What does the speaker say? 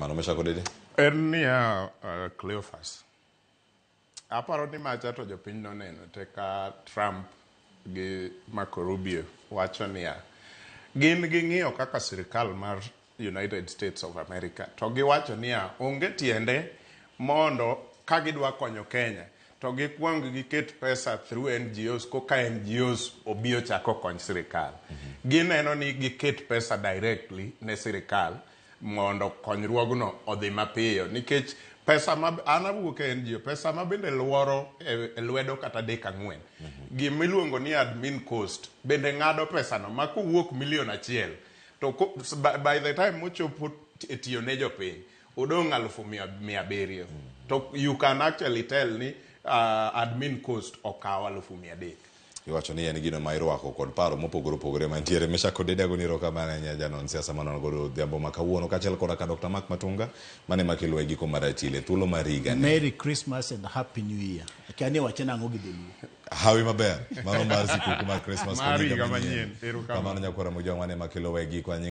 kamano. Meshack Odede. Ernia Cleophas. Aparo ni macha to jopiny noneno te ka Trump gi Marco Rubio wacho niya gin ging'iyo kaka sirikal mar United States of America to giwacho niya onge tiende mondo ka gidwa konyo Kenya to gikwong giket pesa through NGOs koka NGOs obio chako kony sirikal. Gineno ni giket pesa directly ne sirikal mondo konyruogno odhi mapiyo nikech pesa ma anawuok e NGO pesa ma bende luoro e lwedo kata dek ang'wen. Gimiluongo ni admin cost bende ng'ado pesa no ma kowuok $1,000,000 to by the time mochopo tiyo ne jopiny odong' 700,000 to you can actually tell ni admin cost okaw 300,000. Iwacho ni en gino ma irwako kod paro mopogore opogore mantiere. Meshack Odede agoniro kamano nya janon siasa manono godo dhiambo ma kawuono kaachiel koda ka Dr. Mark Matunga mane makelo e giko mar Achille thuolo mar higa ne. Merry Christmas and Happy New Year. Akiani wachana ng'o gi dholuo. Hawi maber mano mar sikuku mar Christmas Mari higa manyien. Kamano nyakwara mojong mane makelo e giko